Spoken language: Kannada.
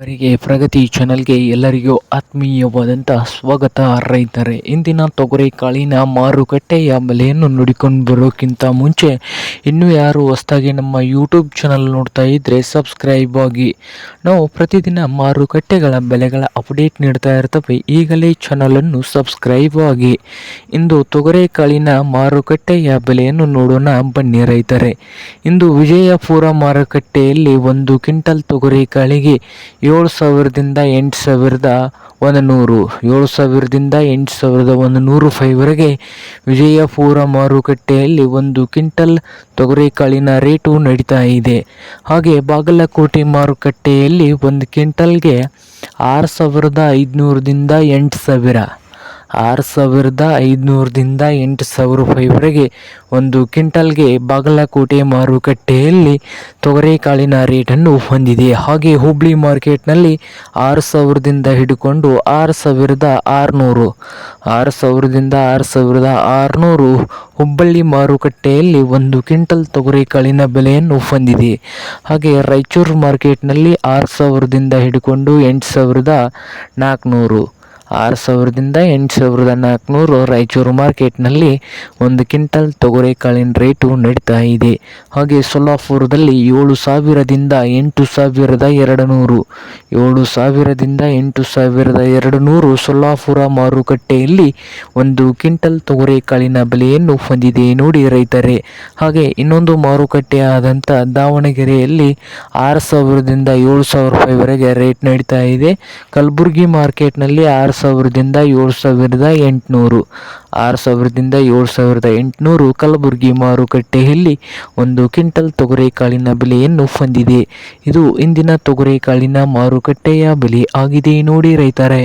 ಅವರಿಗೆ ಪ್ರಗತಿ ಚಾನಲ್ಗೆ ಎಲ್ಲರಿಗೂ ಆತ್ಮೀಯವಾದಂಥ ಸ್ವಾಗತ. ರೈತರೇ, ಇಂದಿನ ತೊಗರಿ ಕಾಳಿನ ಮಾರುಕಟ್ಟೆಯ ಬೆಲೆಯನ್ನು ನೋಡಿಕೊಂಡು ಬರೋಕ್ಕಿಂತ ಮುಂಚೆ ಇನ್ನೂ ಯಾರು ಹೊಸದಾಗಿ ನಮ್ಮ ಯೂಟ್ಯೂಬ್ ಚಾನಲ್ ನೋಡ್ತಾ ಇದ್ದರೆ ಸಬ್ಸ್ಕ್ರೈಬ್ ಆಗಿ. ನಾವು ಪ್ರತಿದಿನ ಮಾರುಕಟ್ಟೆಗಳ ಬೆಲೆಗಳ ಅಪ್ಡೇಟ್ ನೀಡ್ತಾ ಇರ್ತವೆ. ಈಗಲೇ ಚಾನಲನ್ನು ಸಬ್ಸ್ಕ್ರೈಬ್ ಆಗಿ. ಇಂದು ತೊಗರಿ ಕಾಳಿನ ಮಾರುಕಟ್ಟೆಯ ಬೆಲೆಯನ್ನು ನೋಡೋಣ ಬನ್ನಿ ರೈತರೇ. ಇಂದು ವಿಜಯಪುರ ಮಾರುಕಟ್ಟೆಯಲ್ಲಿ 1 ಕ್ವಿಂಟಲ್ ತೊಗರಿ ಕಾಳಿಗೆ 7,000ದಿಂದ 8,100, 7,000ದಿಂದ 8,100 ರೂಪಾಯಿವರೆಗೆ ವಿಜಯಪುರ ಮಾರುಕಟ್ಟೆಯಲ್ಲಿ 1 ಕ್ವಿಂಟಲ್ ತೊಗರಿಕಾಳಿನ ರೇಟು ನಡೀತಾ ಇದೆ. ಹಾಗೆ ಬಾಗಲಕೋಟೆ ಮಾರುಕಟ್ಟೆಯಲ್ಲಿ 1 ಕ್ವಿಂಟಲ್ಗೆ 6,500ದಿಂದ 8,000, 6,500ದಿಂದ 8,000 ರೂಪಾಯಿವರೆಗೆ 1 ಕ್ವಿಂಟಲ್ಗೆ ಬಾಗಲಕೋಟೆ ಮಾರುಕಟ್ಟೆಯಲ್ಲಿ ತೊಗರಿಕಾಳಿನ ರೇಟನ್ನು ಹೊಂದಿದೆ. ಹಾಗೆ ಹುಬ್ಳಿ ಮಾರ್ಕೆಟ್ನಲ್ಲಿ 6,000ದಿಂದ ಹಿಡ್ಕೊಂಡು 6,600, 6,000ದಿಂದ 6,600 ಹುಬ್ಬಳ್ಳಿ ಮಾರುಕಟ್ಟೆಯಲ್ಲಿ 1 ಕ್ವಿಂಟಲ್ ತೊಗರಿಕಾಳಿನ ಬೆಲೆಯನ್ನು ಹೊಂದಿದೆ. ಹಾಗೆ ರಾಯಚೂರು ಮಾರ್ಕೆಟ್ನಲ್ಲಿ 6,000ದಿಂದ ಹಿಡ್ಕೊಂಡು 8,400, 6,000ದಿಂದ 8,400 ರಾಯಚೂರು ಮಾರ್ಕೆಟ್ನಲ್ಲಿ 1 ಕ್ವಿಂಟಲ್ ತೊಗರಿಕಾಳಿನ ರೇಟು ನಡೀತಾ ಇದೆ. ಹಾಗೆ ಸೊಲ್ಲಾಪುರದಲ್ಲಿ 7,000ದಿಂದ 8,200, 7,000ದಿಂದ 8,200 ಸೊಲ್ಲಾಪುರ ಮಾರುಕಟ್ಟೆಯಲ್ಲಿ 1 ಕ್ವಿಂಟಲ್ ತೊಗರಿಕಾಳಿನ ಬೆಲೆಯನ್ನು ಹೊಂದಿದೆ ನೋಡಿ ರೈತರೇ. ಹಾಗೆ ಇನ್ನೊಂದು ಮಾರುಕಟ್ಟೆ ಆದಂಥ ದಾವಣಗೆರೆಯಲ್ಲಿ 6,000ದಿಂದ 7,000 ರೂಪಾಯಿವರೆಗೆ ರೇಟ್ ನಡೀತಾ ಇದೆ. ಕಲಬುರಗಿ ಮಾರ್ಕೆಟ್ನಲ್ಲಿ 6,000ದಿಂದ 7,800, 6,000ದಿಂದ 7,800 ಕಲಬುರಗಿ ಮಾರುಕಟ್ಟೆಯಲ್ಲಿ 1 ಕ್ವಿಂಟಲ್ ತೊಗರಿಕಾಳಿನ ಬೆಲೆಯನ್ನು ಹೊಂದಿದೆ. ಇದು ಇಂದಿನ ತೊಗರಿಕಾಳಿನ ಮಾರುಕಟ್ಟೆಯ ಬೆಲೆ ಆಗಿದೆ ನೋಡಿ ರೈತರೇ.